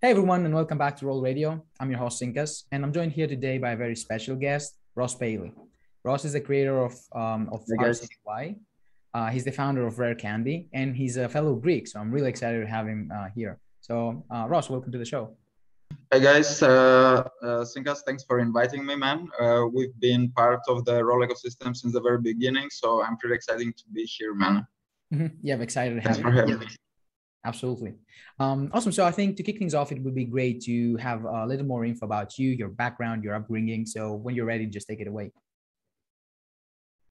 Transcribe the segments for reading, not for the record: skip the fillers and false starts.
Hey everyone, and welcome back to Roll Radio. I'm your host Sinkas, and I'm joined here today by a very special guest, Ross Peili. Ross is the creator of Hey guys. RCDY. He's the founder of RareCandy, and he's a fellow Greek, so I'm really excited to have him here. So, Ross, welcome to the show. Hey guys, Sinkas, thanks for inviting me, man. We've been part of the Roll ecosystem since the very beginning, so I'm pretty excited to be here, man. Yeah, I'm excited to Thanks have for you. having me. Absolutely. Awesome. So I think to kick things off, it would be great to have a little more info about you, your background, your upbringing. So when you're ready, just take it away.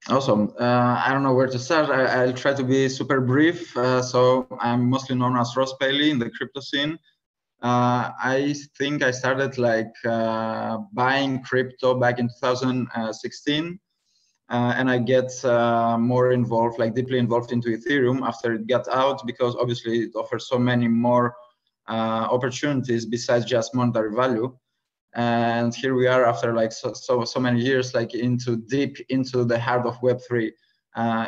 Awesome. I don't know where to start. I'll try to be super brief. So I'm mostly known as Ross Peili in the crypto scene. I think I started buying crypto back in 2016. And I get more involved, like deeply involved into Ethereum after it got out, because obviously it offers so many more opportunities besides just monetary value. And here we are after like so many years, like deep into the heart of Web3.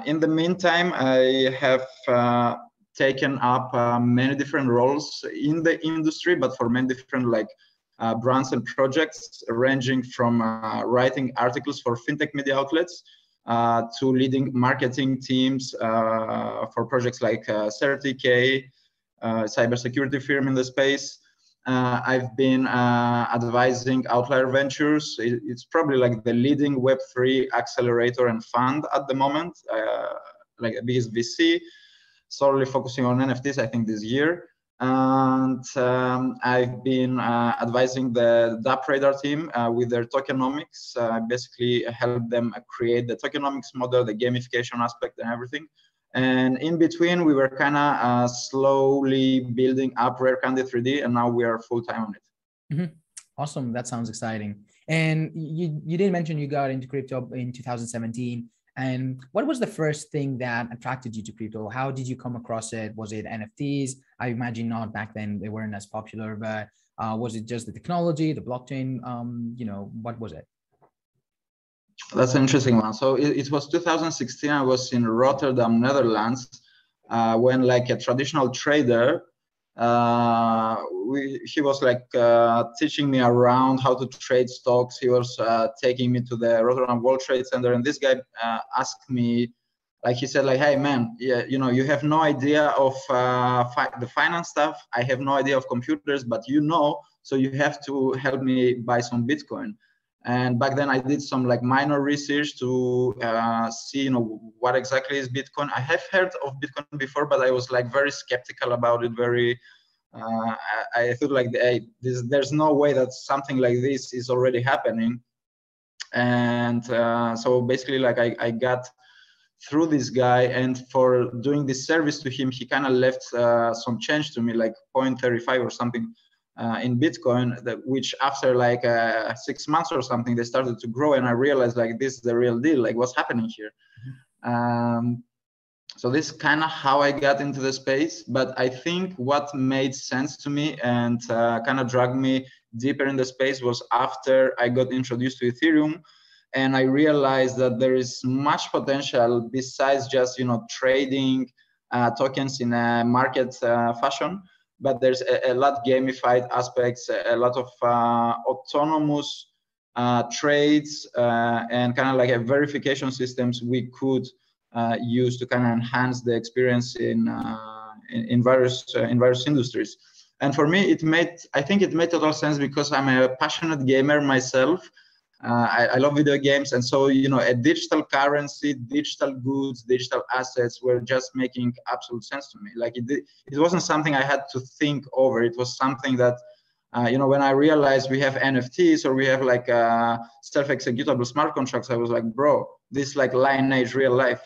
In the meantime, I have taken up many different roles in the industry, but for many different brands and projects, ranging from writing articles for fintech media outlets to leading marketing teams for projects like CertiK, cybersecurity firm in the space. I've been advising Outlier Ventures. It's probably like the leading Web3 accelerator and fund at the moment, like a biggest VC, solely focusing on NFTs, I think, this year. And I've been advising the DApp Radar team with their tokenomics. Basically help them create the tokenomics model, the gamification aspect and everything. And in between, we were kind of slowly building up RareCandy 3D, and now we are full-time on it. Mm-hmm. Awesome. That sounds exciting. And you did mention you got into crypto in 2017. And what was the first thing that attracted you to crypto? How did you come across it? Was it NFTs? I imagine not back then, they weren't as popular, but was it just the technology, the blockchain? What was it? That's an interesting one. So it was 2016. I was in Rotterdam, Netherlands, when like a traditional trader, he was teaching me around how to trade stocks. He was taking me to the Rotterdam World Trade Center, and this guy asked me, he said, hey man, yeah, you have no idea of the finance stuff. I have no idea of computers, but so you have to help me buy some Bitcoin. And back then I did some minor research to see, what exactly is Bitcoin. I have heard of Bitcoin before, but I was very skeptical about it. I thought there's no way that something like this is already happening. And so basically I got through this guy, and for doing this service to him, he kind of left some change to me, 0.35 or something. In Bitcoin, which after 6 months or something, they started to grow, and I realized this is the real deal, what's happening here. So this is kind of how I got into the space. But I think what made sense to me and kind of dragged me deeper in the space was after I got introduced to Ethereum, and I realized that there is much potential besides just trading tokens in a market fashion. But there's a lot gamified aspects, a lot of autonomous trades, and kind of a verification systems we could use to kind of enhance the experience in various industries. And for me, I think it made total sense because I'm a passionate gamer myself. I love video games, and so a digital currency, digital goods, digital assets were just making absolute sense to me. It wasn't something I had to think over. It was something that when I realized we have NFTs or we have self-executable smart contracts, I was like, bro, this lineage real life.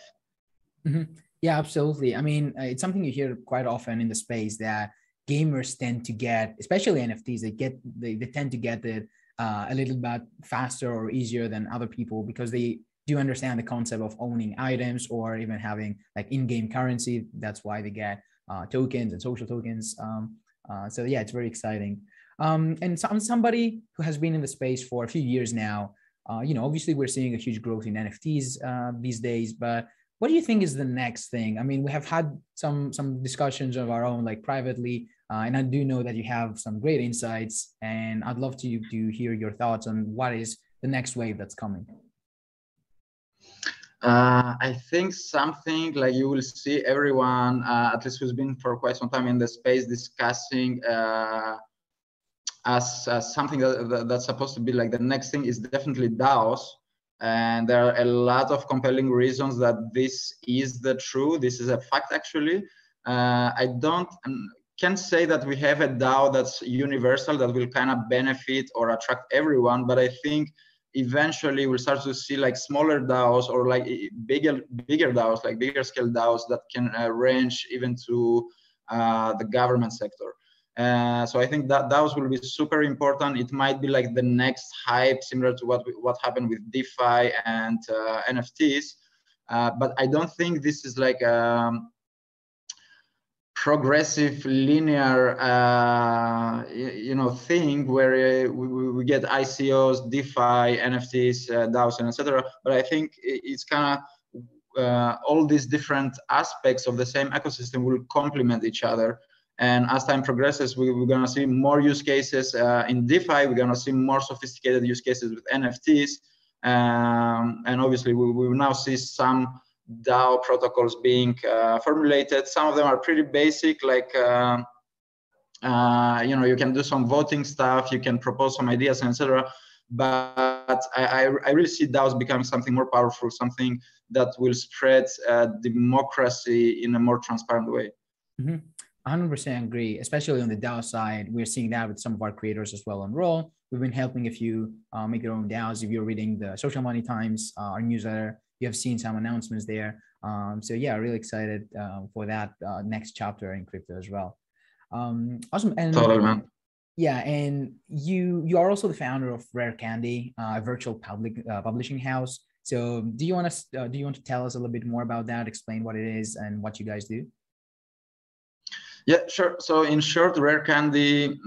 Mm-hmm. Yeah, absolutely. I mean, it's something you hear quite often in the space that gamers tend to get, especially NFTs, they tend to get it a little bit faster or easier than other people because they do understand the concept of owning items or even having in-game currency. That's why they get tokens and social tokens. So yeah, it's very exciting. And so I'm somebody who has been in the space for a few years now. Obviously we're seeing a huge growth in NFTs these days, but what do you think is the next thing? I mean, we have had some discussions of our own, privately. And I do know that you have some great insights, and I'd love to hear your thoughts on what is the next wave that's coming. I think something like you will see everyone, at least who's been for quite some time in the space, discussing as something that's supposed to be like the next thing is definitely DAOs. And there are a lot of compelling reasons that this is this is a fact actually. I can't say that we have a DAO that's universal that will kind of benefit or attract everyone, but I think eventually we'll start to see like smaller DAOs or like bigger DAOs, like bigger scale DAOs that can range even to the government sector. So I think that DAOs will be super important. It might be like the next hype, similar to what happened with DeFi and NFTs. But I don't think this is like progressive linear thing where we get ICOs, DeFi, NFTs, DAOs, and etc. But I think it's kind of all these different aspects of the same ecosystem will complement each other. And as time progresses, we're going to see more use cases in DeFi. We're going to see more sophisticated use cases with NFTs. And obviously, we will now see some DAO protocols being formulated. Some of them are pretty basic, like you can do some voting stuff, you can propose some ideas, etc. But I really see DAOs becoming something more powerful, something that will spread democracy in a more transparent way. Mm-hmm. 100% agree, especially on the DAO side. We're seeing that with some of our creators as well on Roll. We've been helping a few make their own DAOs. If you're reading the Social Money Times, our newsletter, you have seen some announcements there. So yeah, really excited for that next chapter in crypto as well. Awesome. And totally, man. Yeah, and you are also the founder of RareCandy, a virtual publishing house. So do you want to tell us a little bit more about that? Explain what it is and what you guys do. Yeah, sure. So in short, RareCandy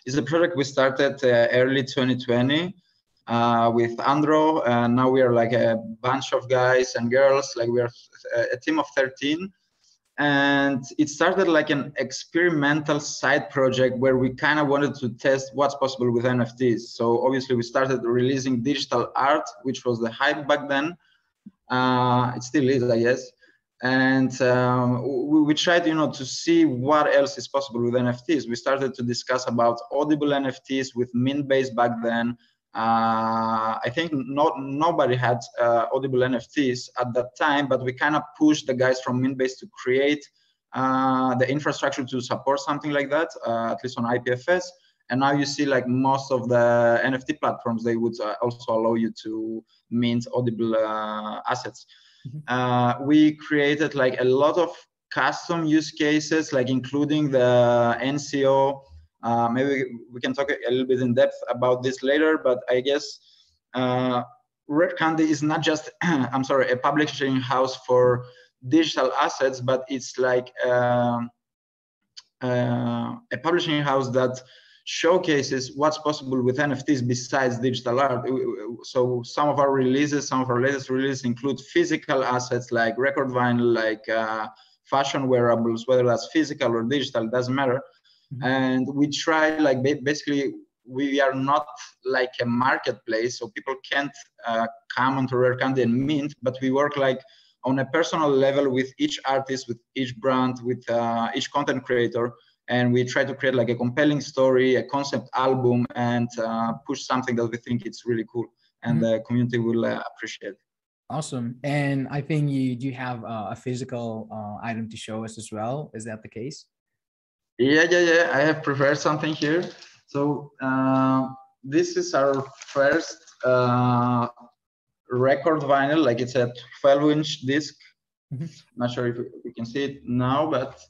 is a project we started early 2020 with Andro. And now we are like a bunch of guys and girls, like we are a team of 13. And it started like an experimental side project where we kind of wanted to test what's possible with NFTs. So obviously we started releasing digital art, which was the hype back then. It still is, I guess. And we tried, to see what else is possible with NFTs. We started to discuss about audible NFTs with Mint-based back then. I think nobody had audible NFTs at that time, but we kind of pushed the guys from Mint-based to create the infrastructure to support something like that, at least on IPFS. And now you see like most of the NFT platforms, they would also allow you to mint audible assets. We created like a lot of custom use cases, like including the NCO. Maybe we can talk a little bit in depth about this later, but I guess RareCandy is not just, a publishing house for digital assets, but it's like a publishing house that showcases what's possible with NFTs besides digital art. So some of our latest releases include physical assets like record vinyl, like fashion wearables, whether that's physical or digital, doesn't matter. Mm-hmm. And we try, like, basically, we are not like a marketplace, so people can't come onto RareCandy and mint, but we work like on a personal level with each artist, with each brand, with each content creator. And we try to create like a compelling story, a concept album, and push something that we think it's really cool and the community will appreciate. Awesome. And I think you do have a physical item to show us as well. Is that the case? Yeah. I have prepared something here. So this is our first record vinyl. Like it's a 12-inch disc. Mm-hmm. Not sure if we can see it now, but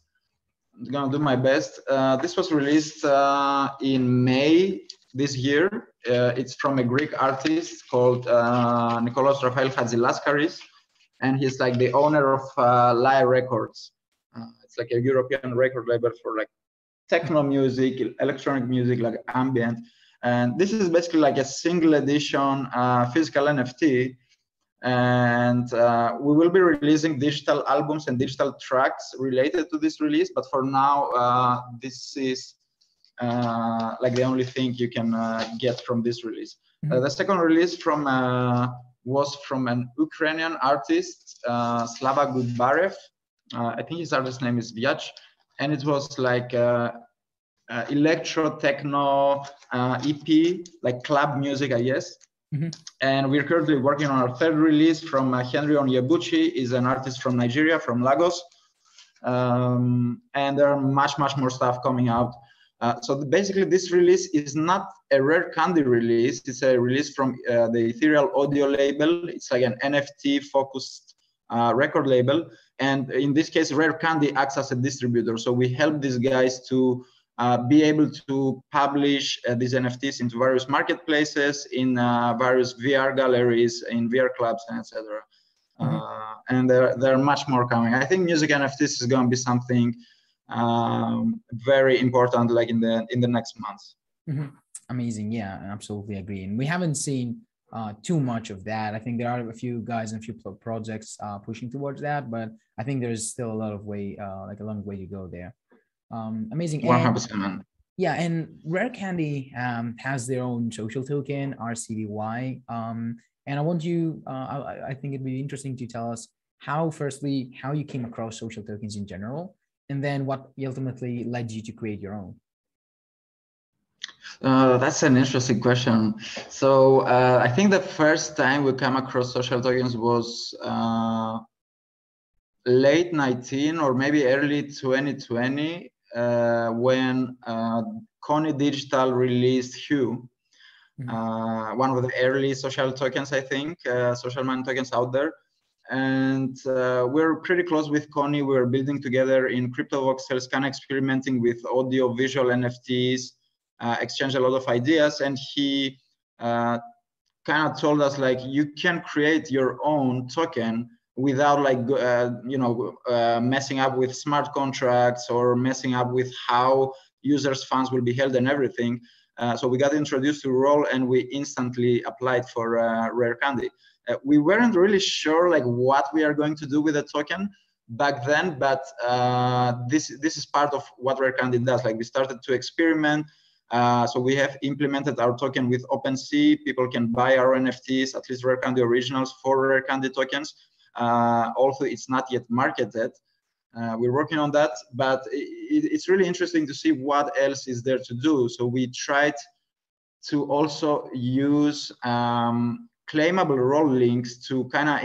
I'm gonna do my best. This was released in May this year. It's from a Greek artist called Nikolaos Rafael Hadjilaskaris, and he's like the owner of Lyre Records. It's like a European record label for like techno music, electronic music, like ambient. And this is basically like a single edition physical NFT. And we will be releasing digital albums and digital tracks related to this release. But for now, this is like the only thing you can get from this release. The second release was from an Ukrainian artist, Slava Gudbarev. I think his artist name is Vyach, and it was like electro techno EP, like club music, I guess. And we're currently working on our third release from Henry Onyebuchi, is an artist from Nigeria, from Lagos. And there are much more stuff coming out. So basically, this release is not a RareCandy release. It's a release from the Ethereal Audio label. It's like an NFT-focused record label. And in this case, RareCandy acts as a distributor. So we help these guys to be able to publish these NFTs into various marketplaces, in various VR galleries, in VR clubs, and etc. And there are much more coming. I think music NFTs is going to be something very important, like in the next months. Amazing. Yeah, I absolutely agree. And we haven't seen too much of that. I think there are a few guys and a few projects pushing towards that, but I think there's still a lot of way, like a long way to go there. Amazing. 100%. Yeah, and RareCandy has their own social token, RCDY. And I want you, I think it'd be interesting to tell us how you came across social tokens in general, and then what ultimately led you to create your own. That's an interesting question. So I think the first time we came across social tokens was late 19 or maybe early 2020, when Kony Digital released Hue, one of the early social tokens, I think, social money tokens out there. And we're pretty close with Kony. We're building together in crypto voxels, kind of experimenting with audio, visual NFTs, exchange a lot of ideas. And he kind of told us, like, you can create your own token without like messing up with smart contracts or messing up with how users' funds will be held and everything. So we got introduced to Roll, and we instantly applied for RareCandy. We weren't really sure like what we are going to do with the token back then, but this is part of what RareCandy does. Like, we started to experiment. So we have implemented our token with OpenSea. People can buy our NFTs, at least RareCandy originals, for RareCandy tokens. Also, it's not yet marketed. We're working on that, but it's really interesting to see what else is there to do. So we tried to also use claimable role links to kind of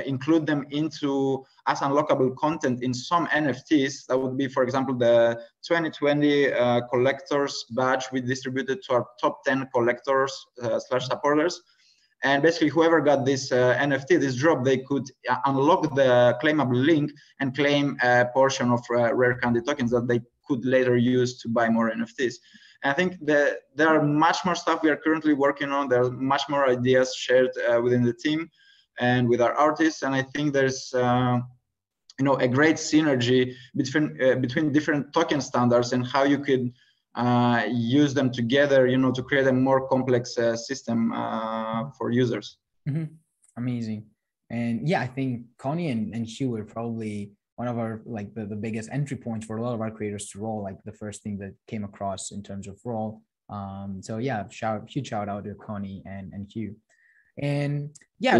include them into as unlockable content in some NFTs. That would be, for example, the 2020 collectors badge we distributed to our top 10 collectors / supporters. And basically, whoever got this NFT, this drop, they could unlock the claimable link and claim a portion of RareCandy tokens that they could later use to buy more NFTs. And I think that there are much more stuff we are currently working on. There are much more ideas shared within the team and with our artists. And I think there's a great synergy between different token standards and how you could use them together, to create a more complex system for users. Amazing. And yeah, I think Kony and Hugh are probably one of our, like, the biggest entry points for a lot of our creators to Roll, like the first thing that came across in terms of Roll. So yeah, huge shout out to Kony and Hugh. And yeah,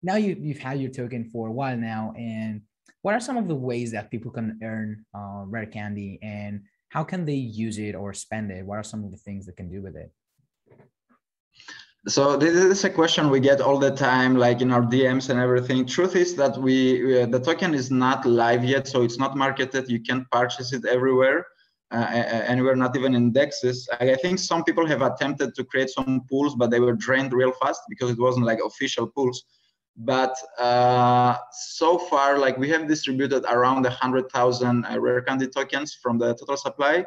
now you've had your token for a while now. And what are some of the ways that people can earn RareCandy, and how can they use it or spend it? What are some of the things they can do with it? So this is a question we get all the time, like in our DMs and everything. Truth is that the token is not live yet, so it's not marketed. You can't purchase it everywhere, anywhere, not even indexes. I think some people have attempted to create some pools, but they were drained real fast because it wasn't like official pools. But so far, like, we have distributed around 100,000 RareCandy tokens from the total supply,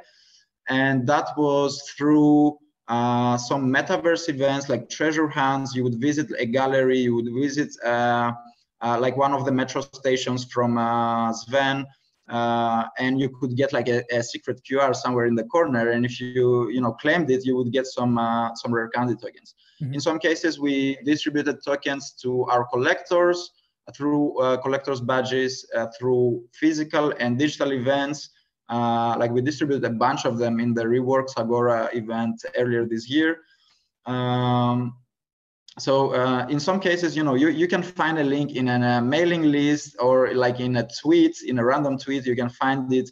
and that was through some metaverse events like treasure hunts. You would visit a gallery, you would visit like one of the metro stations from Sven, and you could get like a secret QR somewhere in the corner, and if you claimed it, you would get some RareCandy tokens. In some cases, we distributed tokens to our collectors through collectors badges, through physical and digital events. Like we distributed a bunch of them in the Reworks Agora event earlier this year. So in some cases, you can find a link in a mailing list, or like in a tweet, in a random tweet. You can find it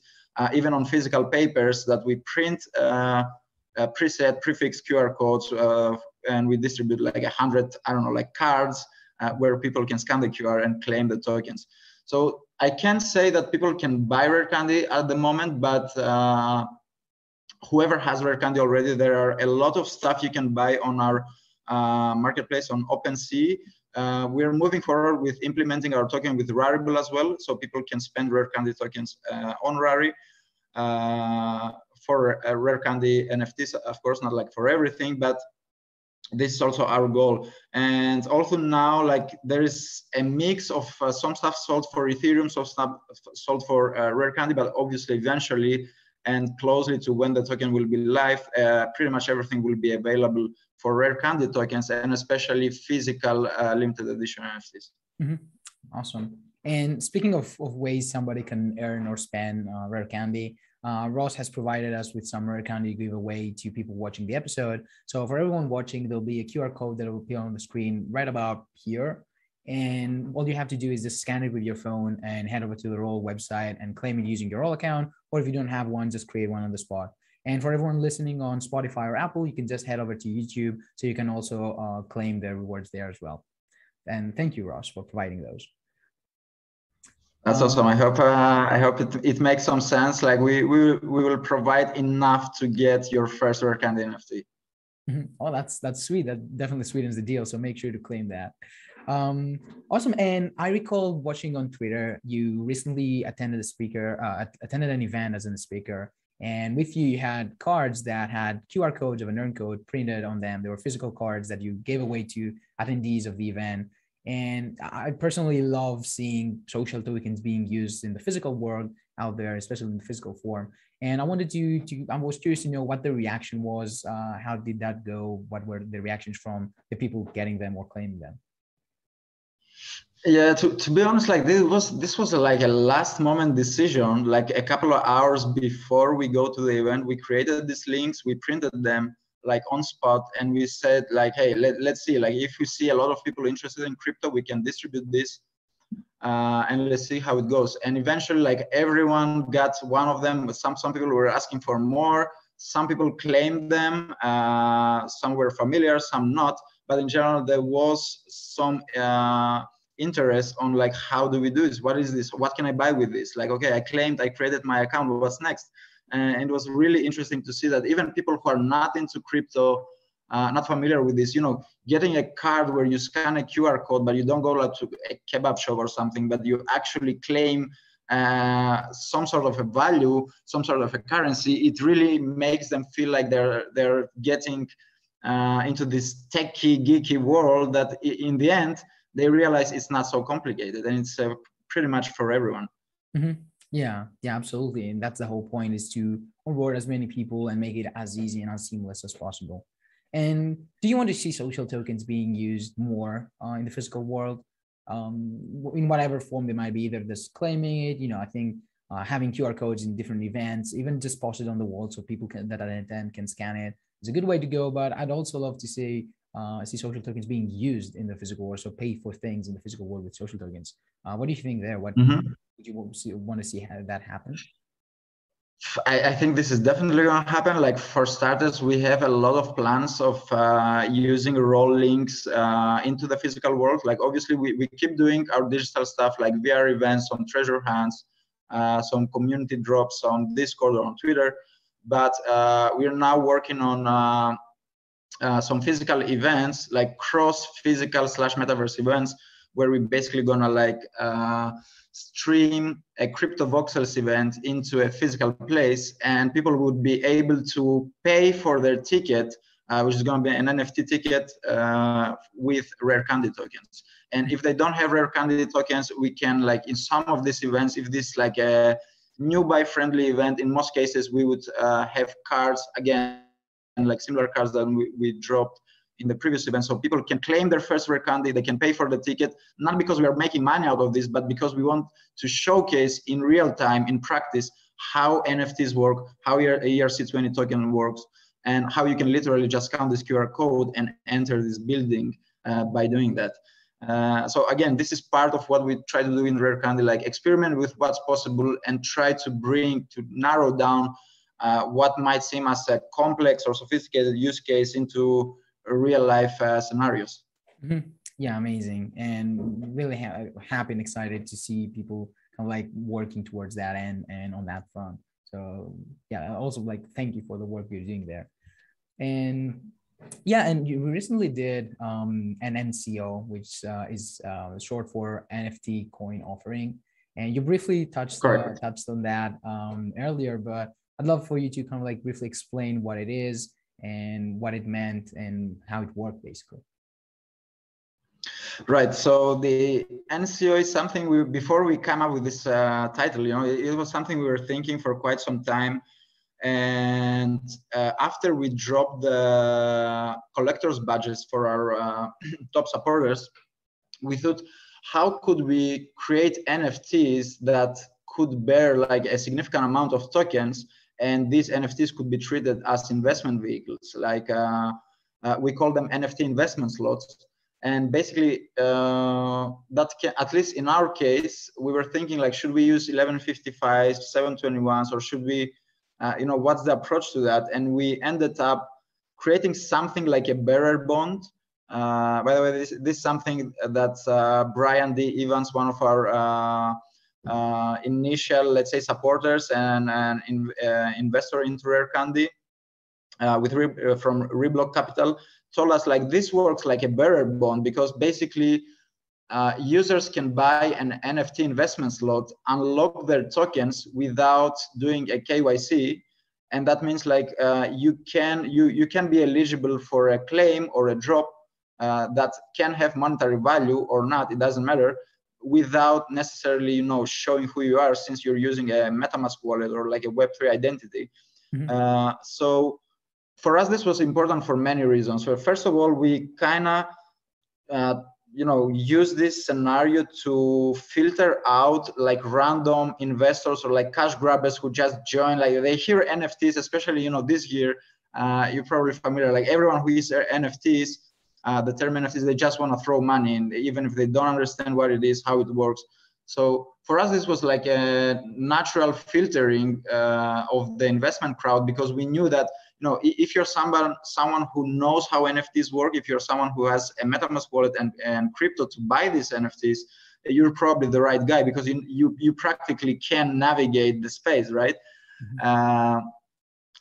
even on physical papers that we print preset, prefix QR codes, and we distribute like 100, I don't know, like cards where people can scan the QR and claim the tokens. So I can't say that people can buy RareCandy at the moment, but whoever has RareCandy already, there are a lot of stuff you can buy on our marketplace on OpenSea. We're moving forward with implementing our token with Rarible as well, so people can spend RareCandy tokens on Rari for RareCandy NFTs, of course, not like for everything, but this is also our goal. And also now, like, there is a mix of some stuff sold for Ethereum, some stuff sold for RareCandy, but obviously eventually and closely to when the token will be live, pretty much everything will be available for RareCandy tokens, and especially physical limited edition NFTs. Awesome. And speaking of ways somebody can earn or spend RareCandy, Ross has provided us with some RareCandy giveaway to people watching the episode. So for everyone watching, there'll be a QR code that will appear on the screen right about here. And all you have to do is just scan it with your phone and head over to the Roll website and claim it using your Roll account. Or if you don't have one, just create one on the spot. And for everyone listening on Spotify or Apple, you can just head over to YouTube, so you can also claim the rewards there as well. And thank you, Ross, for providing those. That's awesome. I hope it makes some sense. Like we will provide enough to get your first RareCandy NFT. Oh, that's sweet. That definitely sweetens the deal. So make sure to claim that. Awesome. And I recall watching on Twitter, you recently attended an event as a speaker, and with you had cards that had QR codes of an earn code printed on them. They were physical cards that you gave away to attendees of the event. And I personally love seeing social tokens being used in the physical world out there, especially in the physical form. And I wanted I was curious to know what the reaction was. How did that go? What were the reactions from the people getting them or claiming them? Yeah, to be honest, like this was like a last moment decision. Like a couple of hours before we go to the event, we created these links, we printed them like on spot, and we said like, hey, let's see, like if we see a lot of people interested in crypto, we can distribute this and let's see how it goes. And eventually, like, everyone got one of them. Some people were asking for more, some people claimed them, some were familiar, some not, but in general there was some interest on like, how do we do this, what is this, what can I buy with this? Like, okay, I created my account, what's next? And it was really interesting to see that even people who are not into crypto, not familiar with this, getting a card where you scan a QR code, but you don't go like to a kebab shop or something, but you actually claim some sort of a value, some sort of a currency, it really makes them feel like they're getting into this techie, geeky world that in the end, they realize it's not so complicated, and it's pretty much for everyone. Yeah, absolutely. And that's the whole point, is to onboard as many people and make it as easy and as seamless as possible. And do you want to see social tokens being used more in the physical world, in whatever form they might be, either just claiming it, I think having QR codes in different events, even just posted on the wall so people that attend can scan it, is a good way to go. But I'd also love to see social tokens being used in the physical world, so pay for things in the physical world with social tokens. What do you think there? What would you want to see how that happen? I think this is definitely going to happen. Like, for starters, we have a lot of plans of using Roll links into the physical world. Like, obviously, we keep doing our digital stuff, like VR events on treasure hunts, some community drops on Discord or on Twitter. But we're now working on some physical events, like cross-physical / metaverse events, where we're basically going to like stream a crypto voxels event into a physical place, and people would be able to pay for their ticket, which is going to be an NFT ticket with RareCandy tokens. And if they don't have RareCandy tokens, we can, like, in some of these events, if this is like a newbie friendly event, in most cases we would have cards, again, like similar cards that we dropped in the previous event. So people can claim their first RareCandy, they can pay for the ticket, not because we are making money out of this, but because we want to showcase in real time, in practice, how NFTs work, how your ERC20 token works, and how you can literally just scan this QR code and enter this building by doing that. So again, this is part of what we try to do in RareCandy, like experiment with what's possible and try to narrow down what might seem as a complex or sophisticated use case into real life scenarios. Mm-hmm. Yeah, amazing. And really happy and excited to see people kind of like working towards that and on that front. So yeah, also like, thank you for the work you're doing there. And yeah, and you recently did an NCO, which is short for NFT coin offering. And you briefly touched on that earlier, but I'd love for you to kind of like briefly explain what it is and what it meant and how it worked, basically. Right. So the NCO is something before we came up with this title, you know, it was something we were thinking for quite some time. And after we dropped the collectors budgets for our top supporters, we thought, how could we create NFTs that could bear like a significant amount of tokens, and these NFTs could be treated as investment vehicles, like we call them NFT investment slots. And basically, that can, at least in our case, we were thinking like, should we use 1155s, 721s, or should we, you know, what's the approach to that? And we ended up creating something like a bearer bond. By the way, this is something that Brian D. Evans, one of our initial, let's say, supporters and investor into RareCandy, from Reblock Capital, told us like this works like a bearer bond, because basically users can buy an NFT investment slot, unlock their tokens without doing a KYC, and that means like you can be eligible for a claim or a drop that can have monetary value or not, it doesn't matter, without necessarily, you know, showing who you are, since you're using a MetaMask wallet or like a Web3 identity. Mm-hmm. So for us, this was important for many reasons. So first of all, we kind of, you know, use this scenario to filter out like random investors or like cash grabbers who just join. Like they hear NFTs, especially, you know, this year, you're probably familiar. Like everyone who uses NFTs, the term NFTs, they just want to throw money in, even if they don't understand what it is, how it works. So for us, this was like a natural filtering of the investment crowd, because we knew that, you know, if you're someone who knows how NFTs work, if you're someone who has a MetaMask wallet and crypto to buy these NFTs, you're probably the right guy, because you practically can navigate the space, right? Mm-hmm.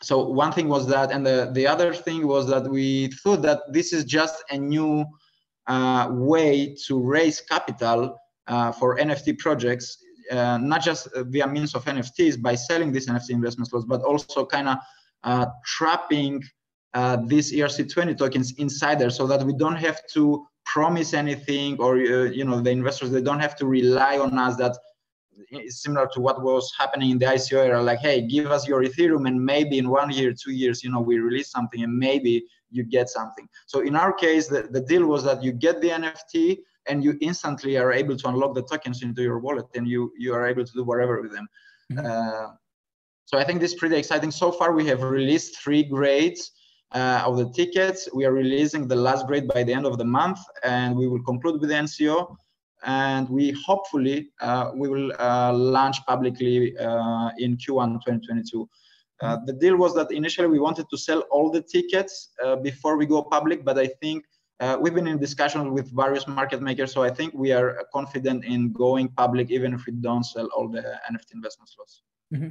So one thing was that, and the other thing was that we thought that this is just a new way to raise capital for NFT projects, not just via means of NFTs by selling these NFT investment slots, but also kind of trapping these ERC20 tokens inside there, so that we don't have to promise anything, or you know, the investors, they don't have to rely on us. That is similar to what was happening in the ICO era, like, hey, give us your Ethereum and maybe in 1 year, 2 years, you know, we release something and maybe you get something. So in our case, the deal was that you get the NFT and you instantly are able to unlock the tokens into your wallet, and you are able to do whatever with them. Mm-hmm. So I think this is pretty exciting. So far, we have released 3 grades of the tickets. We are releasing the last grade by the end of the month, and we will conclude with the NCO. And we hopefully we will launch publicly in Q1 2022. The deal was that initially we wanted to sell all the tickets before we go public, but I think we've been in discussions with various market makers, so I think we are confident in going public even if we don't sell all the NFT investment slots. Mm-hmm.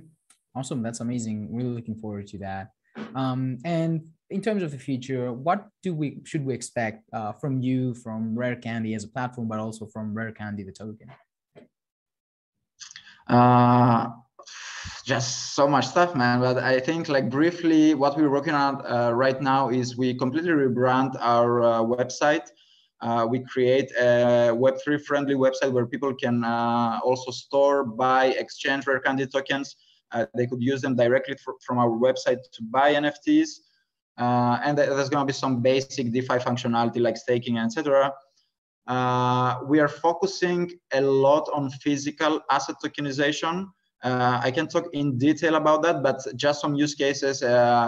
Awesome, that's amazing. Really looking forward to that. And in terms of the future, what should we expect from you, from RareCandy as a platform, but also from RareCandy the token? Just so much stuff, man. But I think, like, briefly, what we're working on right now is we completely rebrand our website. We create a Web3 friendly website where people can also store, buy, exchange RareCandy tokens. They could use them directly from our website to buy NFTs. and there's going to be some basic DeFi functionality like staking, etc. We are focusing a lot on physical asset tokenization. I can talk in detail about that, but just some use cases,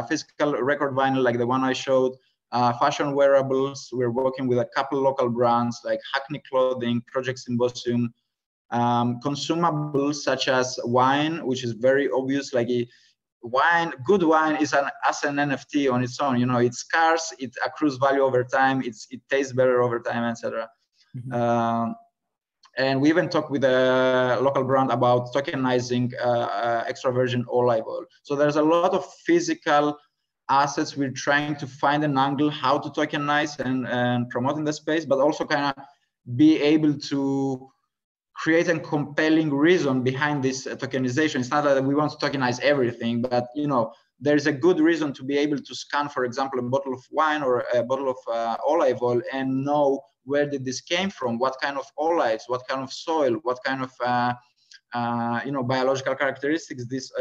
physical record vinyl like the one I showed, fashion wearables. We're working with a couple local brands like Hackney Clothing, Project Symposium, consumables such as wine, which is very obvious, like good wine is as an NFT on its own. You know, it's scarce, it accrues value over time, it tastes better over time, etc. And we even talked with a local brand about tokenizing extra virgin olive oil. So there's a lot of physical assets we're trying to find an angle how to tokenize and promote in the space, but also kind of be able to create a compelling reason behind this tokenization. It's not that we want to tokenize everything, but you know, there's a good reason to be able to scan, for example, a bottle of wine or a bottle of olive oil and know where did this came from, what kind of olives, what kind of soil, what kind of you know, biological characteristics this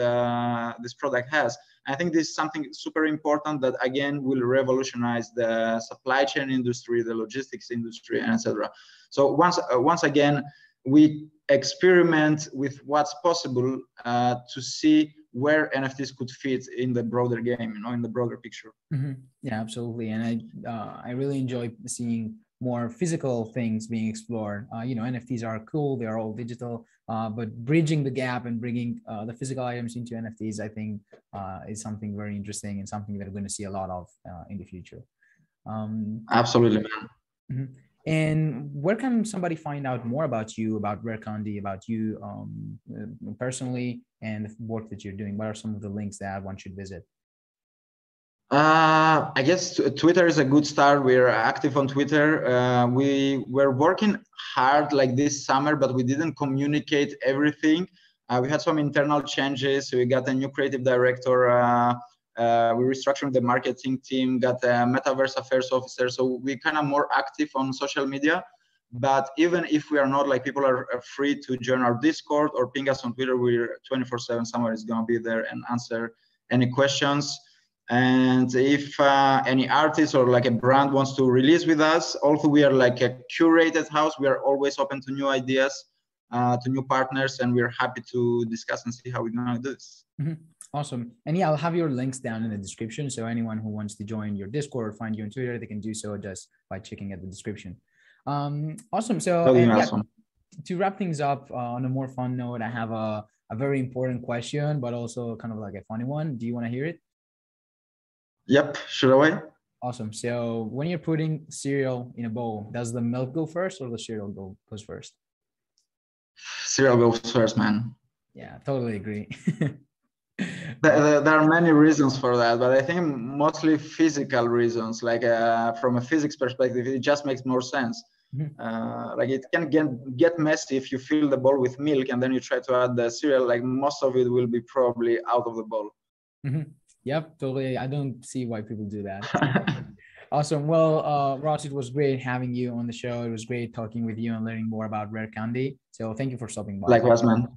this product has. I think this is something super important that again will revolutionize the supply chain industry, the logistics industry, and etc. So once again, we experiment with what's possible to see where NFTs could fit in the broader game, you know, in the broader picture. Yeah, absolutely. And I really enjoy seeing more physical things being explored. You know, NFTs are cool, they are all digital, but bridging the gap and bringing the physical items into NFTs, I think is something very interesting and something that we're going to see a lot of in the future. Absolutely, man. And where can somebody find out more about you, about RareCandy, about you personally, and the work that you're doing? What are some of the links that one should visit? I guess Twitter is a good start. We're active on Twitter. We were working hard like this summer, but we didn't communicate everything. We had some internal changes. We got a new creative director. We restructured the marketing team, got a metaverse affairs officer. So we kind of more active on social media. But even if we are not, like, people are free to join our Discord or ping us on Twitter. We're 24/7. Someone is going to be there and answer any questions. And if any artist or like a brand wants to release with us, also we are like a curated house. We are always open to new ideas, to new partners, and we're happy to discuss and see how we're going to do this. Awesome. And yeah, I'll have your links down in the description. So anyone who wants to join your Discord or find you on Twitter, they can do so just by checking at the description. Awesome. So awesome. To wrap things up on a more fun note, I have a very important question, but also kind of like a funny one. Do you want to hear it? Yep, shoot away. Awesome. So when you're putting cereal in a bowl, does the milk go first or the cereal goes first? Cereal goes first, man. Yeah, totally agree. There are many reasons for that, but I think mostly physical reasons. Like from a physics perspective, it just makes more sense. Like it can get messy if you fill the bowl with milk and then you try to add the cereal. Like most of it will be probably out of the bowl. Yep, totally. I don't see why people do that. Awesome. Well, Ross, it was great having you on the show. It was great talking with you and learning more about RareCandy. So thank you for stopping by. Likewise, man.